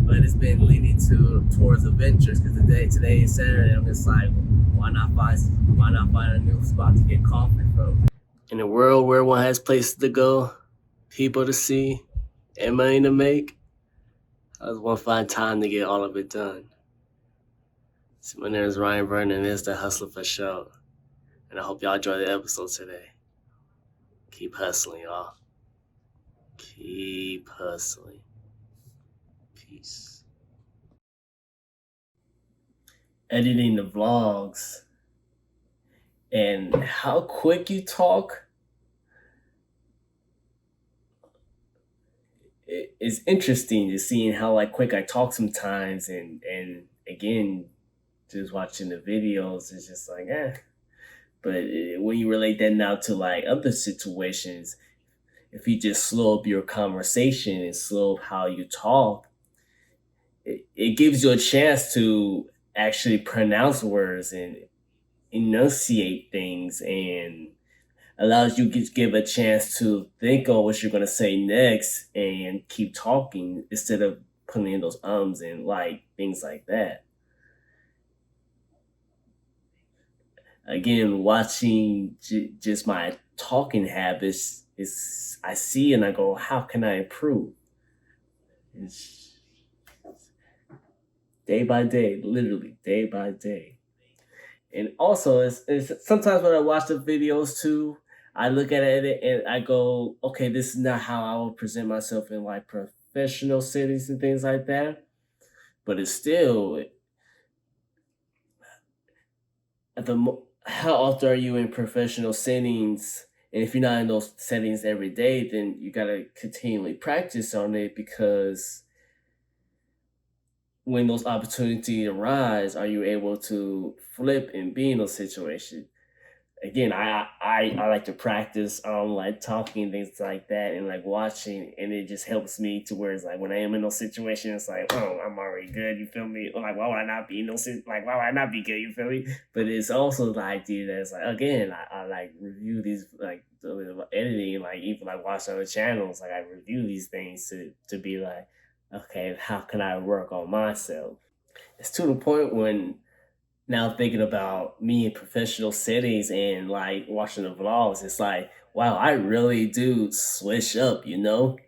but it's been leading towards adventures because today is Saturday. I'm just like, why not find a new spot to get coffee from? In a world where one has places to go, people to see, and money to make, I just want to find time to get all of it done. So my name is Ryan Vernon, and this is the Hustler for Show. And I hope y'all enjoy the episode today. Keep hustling, y'all. Keep hustling. Peace. Editing the vlogs and how quick you talk, it's interesting to seeing how like quick I talk sometimes, and again, just watching the videos, it's just like But when you relate that now to like other situations, if you just slow up your conversation and slow up how you talk, it gives you a chance to actually pronounce words and enunciate things, and allows you to give a chance to think on what you're going to say next and keep talking instead of putting in those ums and like things like that. Again, watching just my talking habits, is I see and I go, how can I improve? It's day by day, literally day by day. And also, it's sometimes when I watch the videos too, I look at it and I go, okay, this is not how I would present myself in like professional settings and things like that. But it's still, how often are you in professional settings? And if you're not in those settings every day, then you gotta continually practice on it, because when those opportunities arise, are you able to flip and be in those situations? Again, I like to practice on like talking and things like that, and like watching, and it just helps me to where it's like when I am in those situations, it's like, oh, I'm already good. You feel me? Like, why would I not be in those? Like, why would I not be good? You feel me? But it's also the idea that it's like, again, I like review these, like the editing, like even like watch other channels, like I review these things to be like, okay, how can I work on myself? It's to the point when now thinking about me in professional settings and like watching the vlogs, it's like, wow, I really do switch up, you know?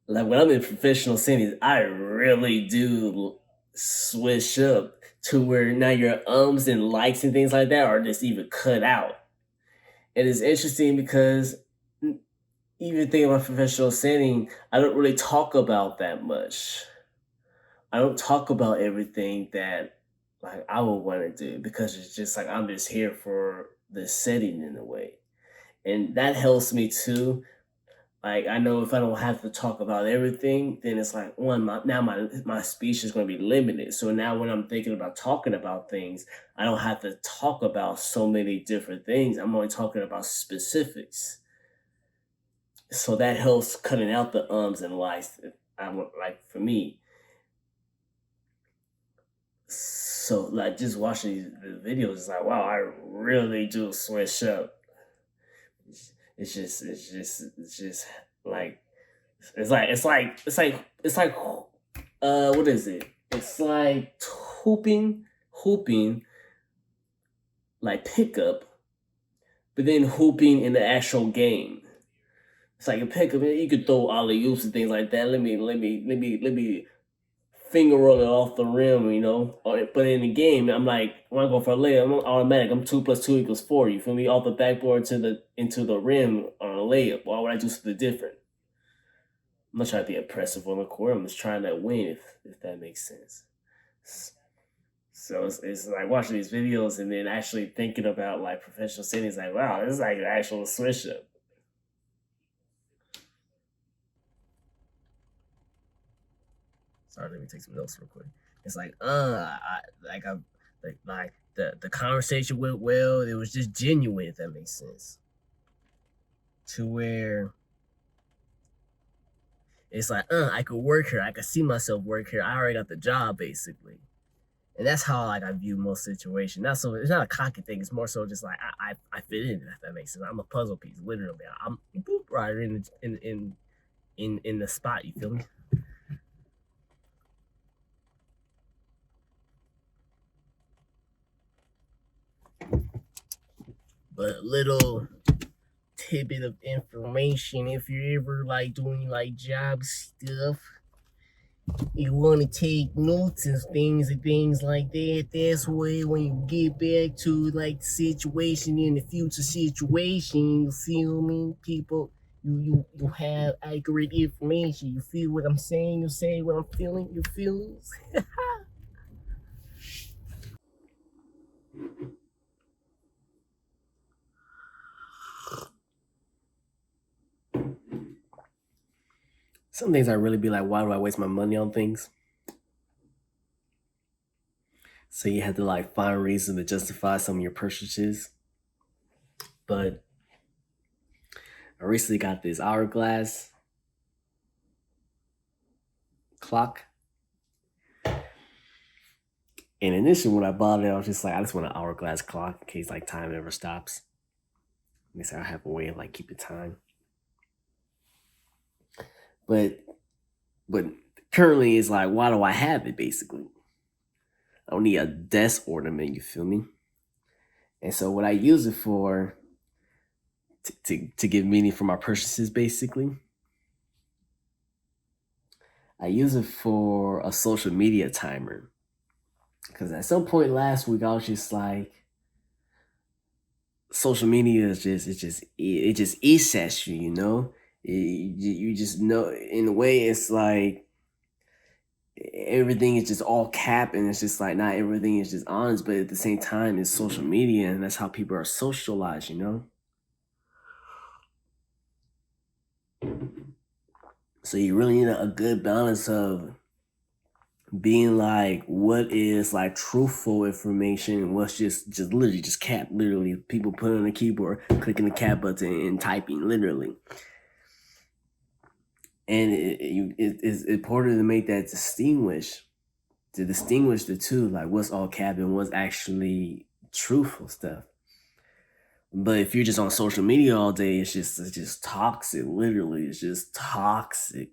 Like when I'm in professional settings, I really do switch up to where now your ums and likes and things like that are just even cut out. And it's interesting because even thinking about professional setting, I don't really talk about that much. I don't talk about everything that like I would want to do, because it's just like I'm just here for the setting in a way. And that helps me too. Like I know if I don't have to talk about everything, then it's like one, my speech is going to be limited. So now when I'm thinking about talking about things, I don't have to talk about so many different things. I'm only talking about specifics. So that helps cutting out the ums and likes. I want, like for me, so like just watching these videos, it's like, wow, I really do switch up. It's just like it's like what is it? It's like hooping like pickup, but then hooping in the actual game. It's like a pickup. You could throw alley oops and things like that. Let me finger roll it off the rim, you know. But in the game, I'm like, when I go for a layup, I'm automatic. I'm 2 + 2 = 4. You feel me? Off the backboard into the rim on a layup. Why would I do something different? I'm not trying to be oppressive on the court. I'm just trying to win, if that makes sense. So it's like watching these videos and then actually thinking about like professional settings. Like, wow, this is like an actual switch up. Sorry, let me take some notes real quick. It's like, like the conversation went well. It was just genuine, if that makes sense. To where it's like, I could work here. I could see myself work here. I already got the job, basically. And that's how like I view most situations. Not so it's not a cocky thing. It's more so just like I fit in, if that makes sense. I'm a puzzle piece, literally. I'm boop right in the spot. You feel me? But little tidbit of information, if you're ever like doing like job stuff, you want to take notes and things like that. That's way when you get back to like the situation in the future situation, you feel me? People, you have accurate information. You feel what I'm saying? You say what I'm feeling? You feel? Some things I really be like, why do I waste my money on things? So you have to like find reason to justify some of your purchases. But I recently got this hourglass clock. And initially when I bought it, I was just like, I just want an hourglass clock in case like time ever stops. They say I have a way of like keeping time. But currently it's like, why do I have it basically? I don't need a desk ornament, you feel me? And so what I use it for to give meaning for my purchases basically, I use it for a social media timer. Because at some point last week I was just like, social media is it just eats at you, you know? You just know, in a way it's like everything is just all cap, and it's just like not everything is just honest, but at the same time it's social media and that's how people are socialized, you know? So you really need a good balance of being like, what is like truthful information, what's just literally just cap, literally people putting on the keyboard, clicking the cap button and typing literally. And it's important to make that to distinguish the two, like what's all cap and what's actually truthful stuff. But if you're just on social media all day, it's just toxic. Literally, it's just toxic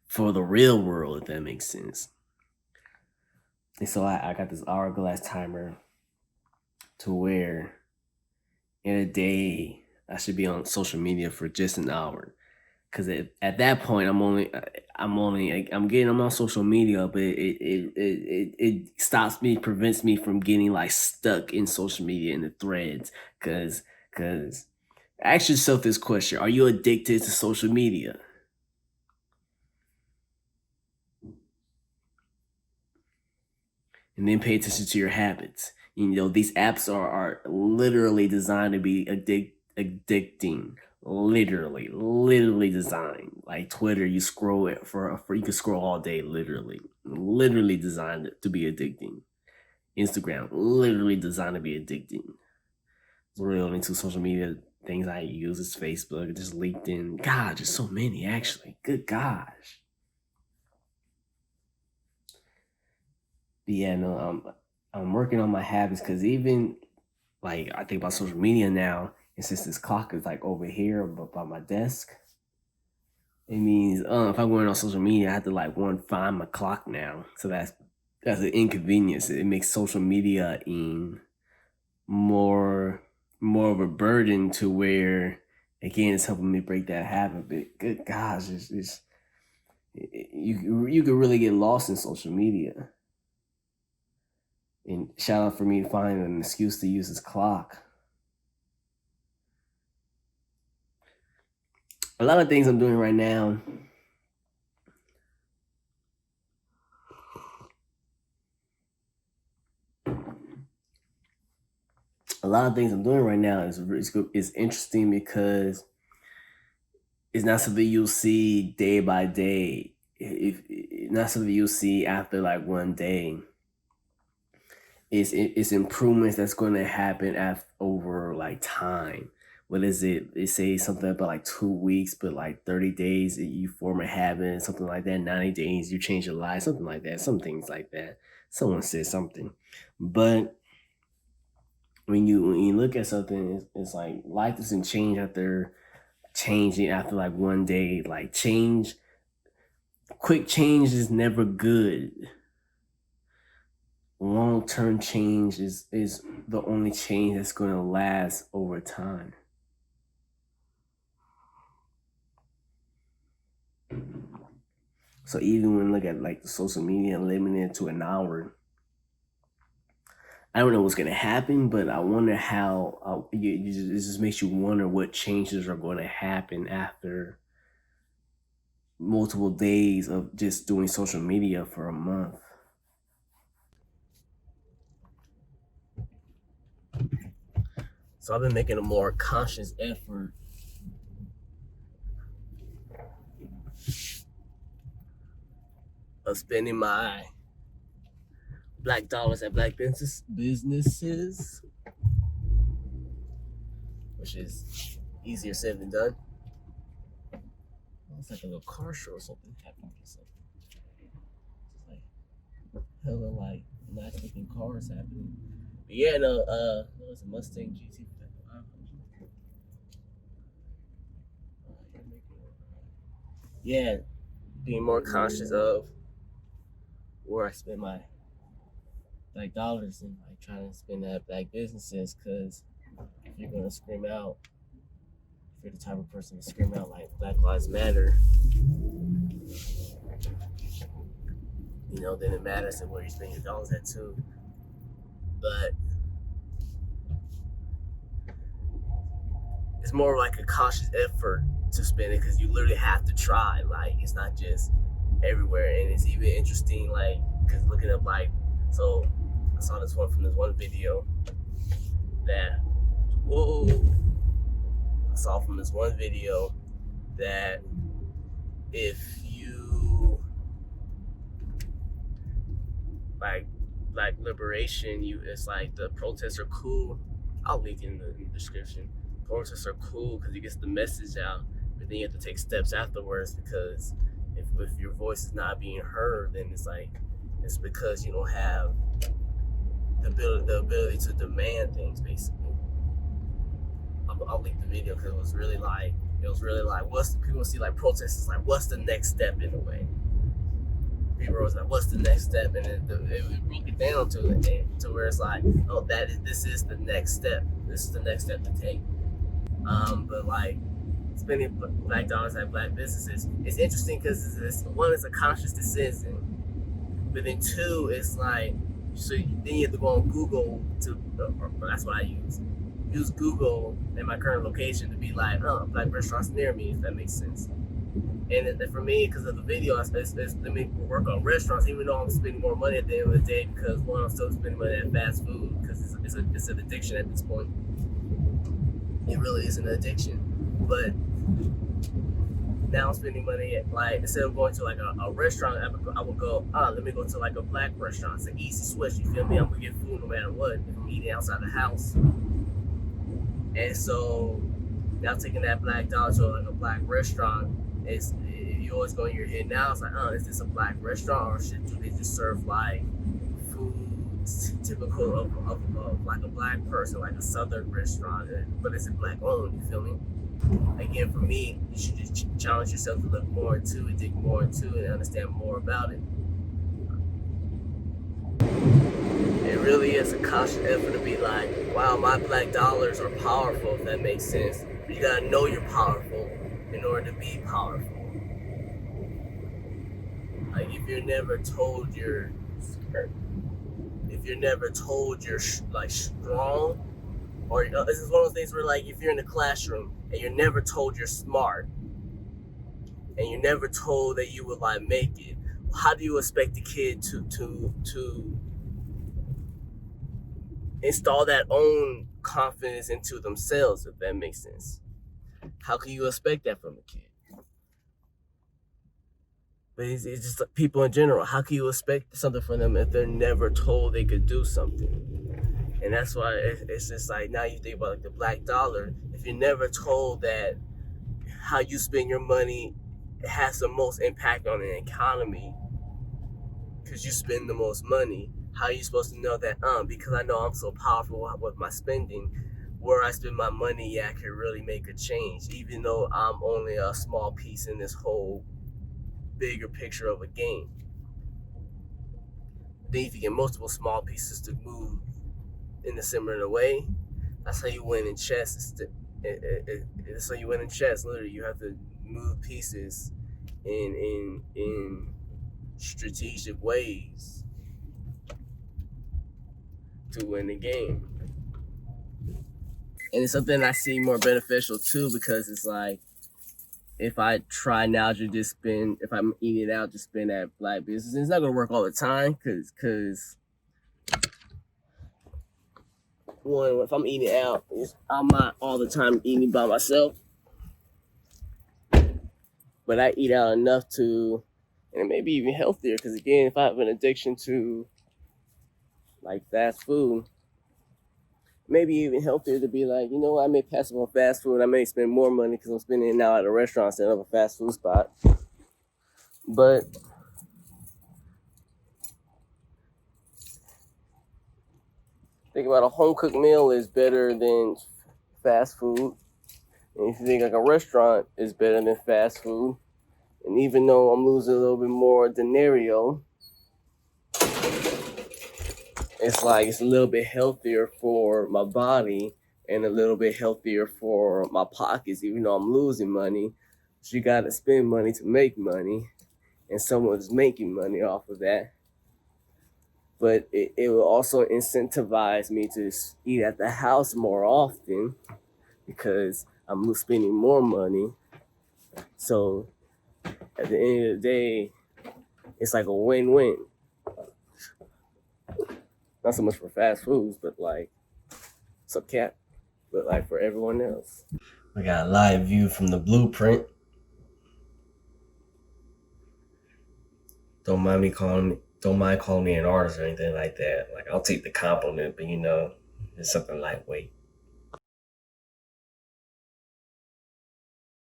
for the real world, if that makes sense. And so I got this hourglass timer to where in a day I should be on social media for just an hour. Because at that point I'm on social media, but it stops me, prevents me from getting like stuck in social media in the threads. Because ask yourself this question: are you addicted to social media? And then pay attention to your habits. You know, these apps are literally designed to be addicting. Literally designed. Like Twitter, you scroll it for you can scroll all day. Literally designed to be addicting. Instagram, literally designed to be addicting. It's really only two social media things I use is Facebook, just LinkedIn. God, just so many actually. Good gosh. But yeah, no, I'm working on my habits, because even like I think about social media now, and since this clock is like over here by my desk, it means if I'm going on social media, I have to like find my clock now. So that's an inconvenience. It makes social media in more of a burden, to where again it's helping me break that habit. But good gosh, you could really get lost in social media. And shout out for me to find an excuse to use this clock. A lot of things I'm doing right now. A lot of things I'm doing right now is interesting, because it's not something you'll see day by day. If not something you'll see after like one day. It's improvements that's going to happen over like time. What is it? They say something about like 2 weeks, but like 30 days you form a habit, something like that. 90 days you change your life, something like that. Some things like that. Someone said something, but when you look at something, it's like life doesn't change after changing after like one day. Like quick change is never good. long-term change is the only change that's going to last over time. So even when look at like the social media limited to an hour, I don't know what's gonna happen, but I wonder how. It just makes you wonder what changes are going to happen after multiple days of just doing social media for a month. So I've been making a more conscious effort of spending my black dollars at black businesses, which is easier said than done. It's like a little car show or something happening. It's like hella like nice looking cars happening. But yeah, no, it's a Mustang GT. Yeah, being more conscious of where I spend my black dollars and like trying to spend that at black businesses, because if you're gonna scream out, if you're the type of person to scream out like Black Lives Matter, then it matters where you spend your dollars at too. But it's more like a conscious effort to spend it, because you literally have to try. Like, it's not just everywhere. And it's even interesting, like, because looking up, like, so I saw this one from this one video that, if you like black liberation, it's like the protests are cool. I'll link in the description. Protests are cool because it gets the message out, but then you have to take steps afterwards, because if your voice is not being heard, then it's because you don't have the ability to demand things, basically. I'll link the video because it was really like people see like protests is like, what's the next step in a way. People was like, what's the next step, and it broke it down to where it's like, oh, this is the next step. This is the next step to take. But like spending black dollars at black businesses, it's interesting because one, it's a conscious decision, but then two, it's like, so then you have to go on Google that's what I use Google in my current location to be like, oh, black restaurants near me, if that makes sense. And for me, because of the video, it's let me work on restaurants, even though I'm spending more money at the end of the day, because one, I'm still spending money at fast food, because it's an addiction at this point. It really is an addiction. But now I'm spending money at, like, instead of going to like a restaurant, I would go, let me go to like a black restaurant. It's an easy switch, you feel me? I'm gonna get food no matter what if I'm eating outside the house. And so now taking that black dollar to like a black restaurant, you always go in your head now, it's like, is this a black restaurant, or do they just serve like food typical of like a black person, like a southern restaurant, but it's a black owned, you feel me? Again, for me, you should just challenge yourself to look more into it, dig more into it, and understand more about it. It really is a conscious effort to be like, wow, my black dollars are powerful, if that makes sense. But you gotta know you're powerful in order to be powerful. Like, if you're never told you're like strong, or this is one of those things where, like, if you're in the classroom and you're never told you're smart, and you're never told that you would like make it, how do you expect the kid to install that own confidence into themselves, if that makes sense? How can you expect that from a kid? But it's just like people in general. How can you expect something from them if they're never told they could do something? And that's why it's just like, now you think about like the black dollar. If you're never told that how you spend your money has the most impact on an economy, because you spend the most money, how are you supposed to know that? Because I know I'm so powerful with my spending, where I spend my money, I can really make a change, even though I'm only a small piece in this whole bigger picture of a game. Then if you get multiple small pieces to move in a similar way, that's how you win in chess. That's how you win in chess. Literally, you have to move pieces in strategic ways to win the game. And it's something I see more beneficial too, because it's like, if I try now to just spend, if I'm eating out, just spend at black business, it's not gonna work all the time, cause one, if I'm eating out, I'm not all the time eating by myself, but I eat out enough to, and it may be even healthier, because again, if I have an addiction to like fast food, maybe even healthier to be like, you know what, I may pass up on fast food, I may spend more money because I'm spending it now at a restaurant instead of a fast food spot. But think about a home cooked meal is better than fast food. And if you think like a restaurant is better than fast food, and even though I'm losing a little bit more denario, it's like it's a little bit healthier for my body and a little bit healthier for my pockets, even though I'm losing money. So you gotta spend money to make money, and someone's making money off of that. But it will also incentivize me to eat at the house more often because I'm spending more money. So at the end of the day, it's like a win-win. Not so much for fast foods, but like, it's a cap, but like for everyone else. We got a live view from the blueprint. Don't mind calling me an artist or anything like that. Like, I'll take the compliment, but you know, it's something lightweight.